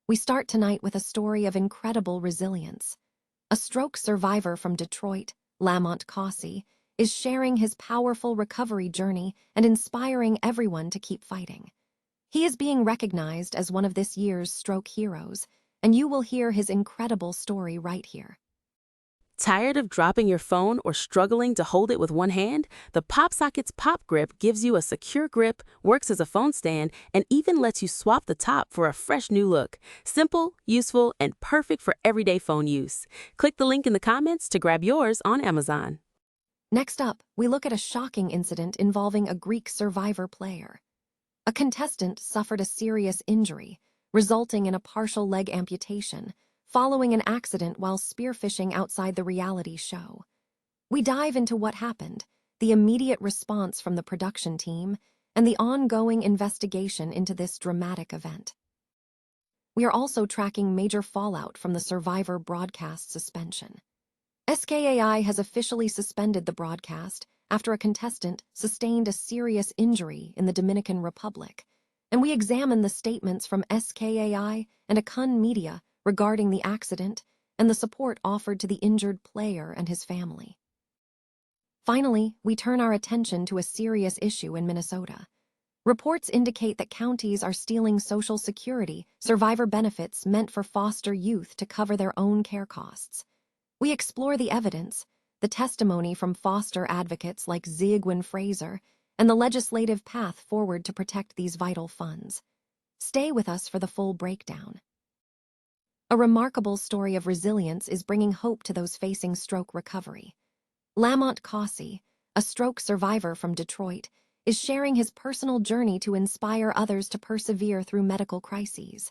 We start tonight with a story of incredible resilience. A stroke survivor from Detroit, Lamont Cossey, is sharing his powerful recovery journey and inspiring everyone to keep fighting. He is being recognized as one of this year's stroke heroes, and you will hear his incredible story right here. Tired of dropping your phone or struggling to hold it with one hand? The PopSockets Pop Grip gives you a secure grip, works as a phone stand, and even lets you swap the top for a fresh new look. Simple, useful, and perfect for everyday phone use. Click the link in the comments to grab yours on Amazon. Next up, we look at a shocking incident involving a Greek survivor player. A contestant suffered a serious injury, resulting in a partial leg amputation, following an accident while spearfishing outside the reality show. We dive into what happened, the immediate response from the production team, and the ongoing investigation into this dramatic event. We are also tracking major fallout from the Survivor broadcast suspension. SKAI has officially suspended the broadcast after a contestant sustained a serious injury in the Dominican Republic, and we examine the statements from SKAI and Akan Media regarding the accident and the support offered to the injured player and his family. Finally, we turn our attention to a serious issue in Minnesota. Reports indicate that counties are stealing Social Security survivor benefits meant for foster youth to cover their own care costs. We explore the evidence, the testimony from foster advocates like Zygwin Fraser, and the legislative path forward to protect these vital funds. Stay with us for the full breakdown. A remarkable story of resilience is bringing hope to those facing stroke recovery. Lamont Cossey, a stroke survivor from Detroit, is sharing his personal journey to inspire others to persevere through medical crises.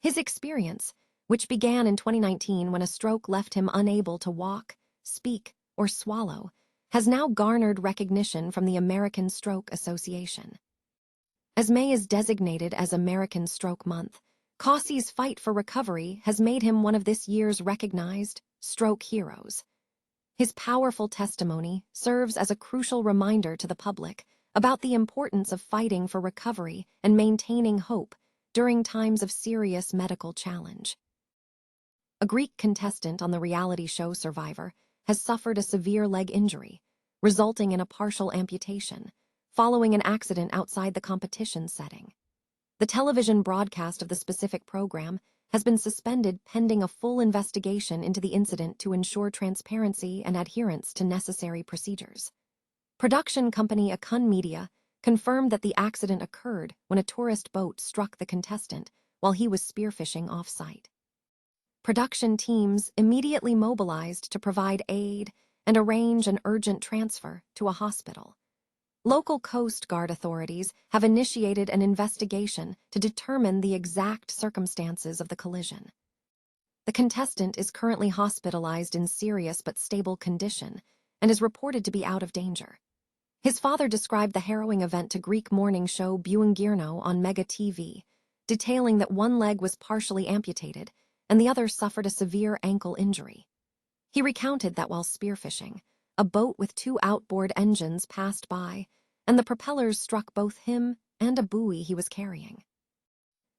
His experience, which began in 2019 when a stroke left him unable to walk, speak, or swallow, has now garnered recognition from the American Stroke Association. As May is designated as American Stroke Month, Cossey's fight for recovery has made him one of this year's recognized stroke heroes. His powerful testimony serves as a crucial reminder to the public about the importance of fighting for recovery and maintaining hope during times of serious medical challenge. A Greek contestant on the reality show Survivor has suffered a severe leg injury, resulting in a partial amputation, following an accident outside the competition setting. The television broadcast of the specific program has been suspended pending a full investigation into the incident to ensure transparency and adherence to necessary procedures. Production company Akan Media confirmed that the accident occurred when a tourist boat struck the contestant while he was spearfishing off-site. Production teams immediately mobilized to provide aid and arrange an urgent transfer to a hospital. Local Coast Guard authorities have initiated an investigation to determine the exact circumstances of the collision. The contestant is currently hospitalized in serious but stable condition and is reported to be out of danger. His father described the harrowing event to Greek morning show Buengirno on Mega TV, detailing that one leg was partially amputated and the other suffered a severe ankle injury. He recounted that while spearfishing, a boat with 2 outboard engines passed by, and the propellers struck both him and a buoy he was carrying.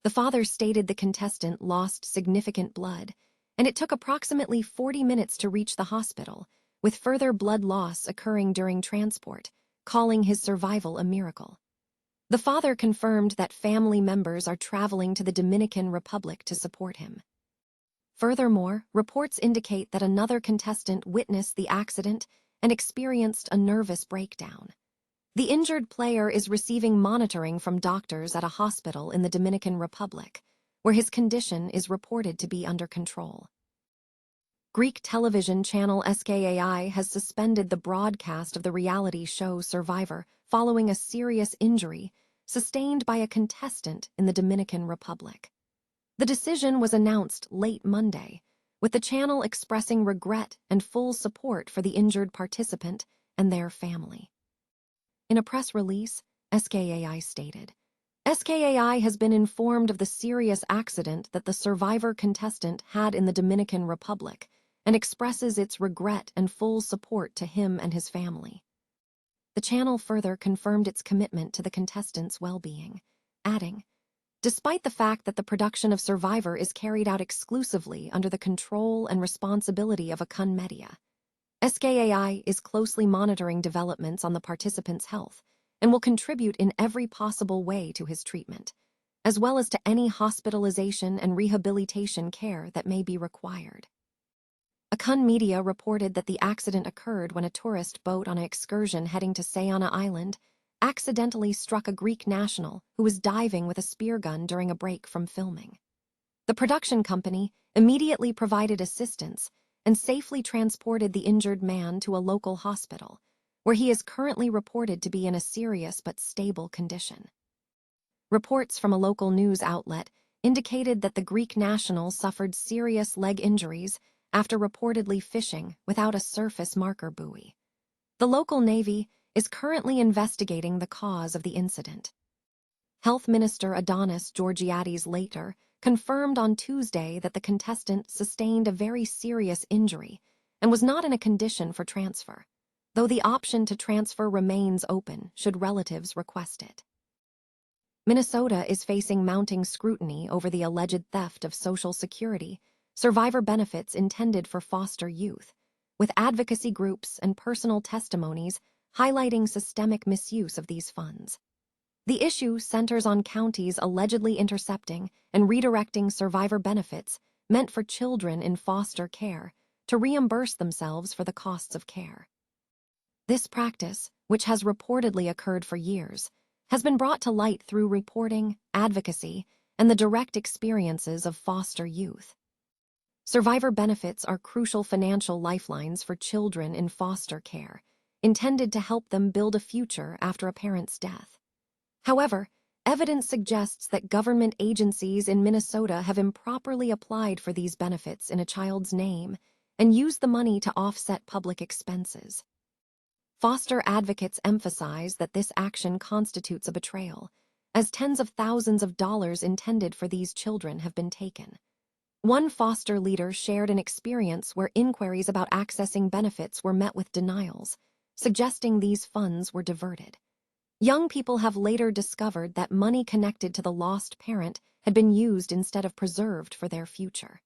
The father stated the contestant lost significant blood, and it took approximately 40 minutes to reach the hospital, with further blood loss occurring during transport, calling his survival a miracle. The father confirmed that family members are traveling to the Dominican Republic to support him. Furthermore, reports indicate that another contestant witnessed the accident and experienced a nervous breakdown. The injured player is receiving monitoring from doctors at a hospital in the Dominican Republic, where his condition is reported to be under control. Greek television channel SKAI has suspended the broadcast of the reality show Survivor following a serious injury sustained by a contestant in the Dominican Republic. The decision was announced late Monday, with the channel expressing regret and full support for the injured participant and their family. In a press release, SKAI stated, SKAI has been informed of the serious accident that the Survivor contestant had in the Dominican Republic and expresses its regret and full support to him and his family. The channel further confirmed its commitment to the contestant's well-being, adding, despite the fact that the production of Survivor is carried out exclusively under the control and responsibility of Akan Media. SKAI is closely monitoring developments on the participant's health and will contribute in every possible way to his treatment, as well as to any hospitalization and rehabilitation care that may be required. Akan Media reported that the accident occurred when a tourist boat on an excursion heading to Sayana Island accidentally struck a Greek national who was diving with a spear gun during a break from filming. The production company immediately provided assistance and safely transported the injured man to a local hospital, where he is currently reported to be in a serious but stable condition. Reports from a local news outlet indicated that the Greek national suffered serious leg injuries after reportedly fishing without a surface marker buoy. The local Navy is currently investigating the cause of the incident. Health Minister Adonis Georgiadis later confirmed on Tuesday that the contestant sustained a very serious injury and was not in a condition for transfer, though the option to transfer remains open should relatives request it. Minnesota is facing mounting scrutiny over the alleged theft of Social Security survivor benefits intended for foster youth, with advocacy groups and personal testimonies highlighting systemic misuse of these funds. The issue centers on counties allegedly intercepting and redirecting survivor benefits meant for children in foster care to reimburse themselves for the costs of care. This practice, which has reportedly occurred for years, has been brought to light through reporting, advocacy, and the direct experiences of foster youth. Survivor benefits are crucial financial lifelines for children in foster care, intended to help them build a future after a parent's death. However, evidence suggests that government agencies in Minnesota have improperly applied for these benefits in a child's name and used the money to offset public expenses. Foster advocates emphasize that this action constitutes a betrayal, as tens of thousands of dollars intended for these children have been taken. One foster leader shared an experience where inquiries about accessing benefits were met with denials, suggesting these funds were diverted. Young people have later discovered that money connected to the lost parent had been used instead of preserved for their future.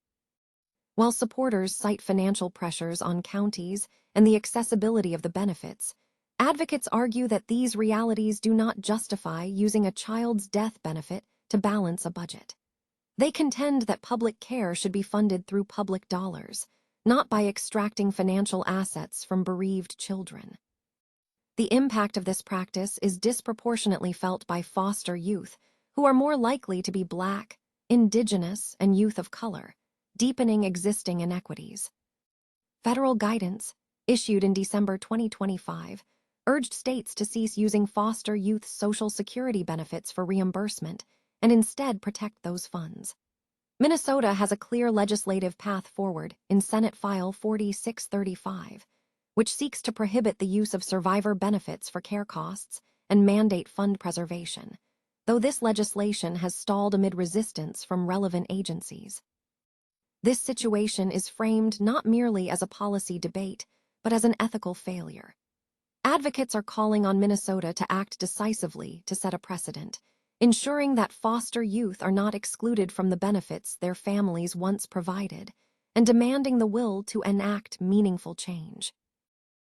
While supporters cite financial pressures on counties and the accessibility of the benefits, advocates argue that these realities do not justify using a child's death benefit to balance a budget. They contend that public care should be funded through public dollars, not by extracting financial assets from bereaved children. The impact of this practice is disproportionately felt by foster youth, who are more likely to be Black, Indigenous, and youth of color, deepening existing inequities. Federal guidance, issued in December 2025, urged states to cease using foster youth Social Security benefits for reimbursement and instead protect those funds. Minnesota has a clear legislative path forward in Senate File 4635, which seeks to prohibit the use of survivor benefits for care costs and mandate fund preservation, though this legislation has stalled amid resistance from relevant agencies. This situation is framed not merely as a policy debate, but as an ethical failure. Advocates are calling on Minnesota to act decisively to set a precedent, ensuring that foster youth are not excluded from the benefits their families once provided, and demanding the will to enact meaningful change.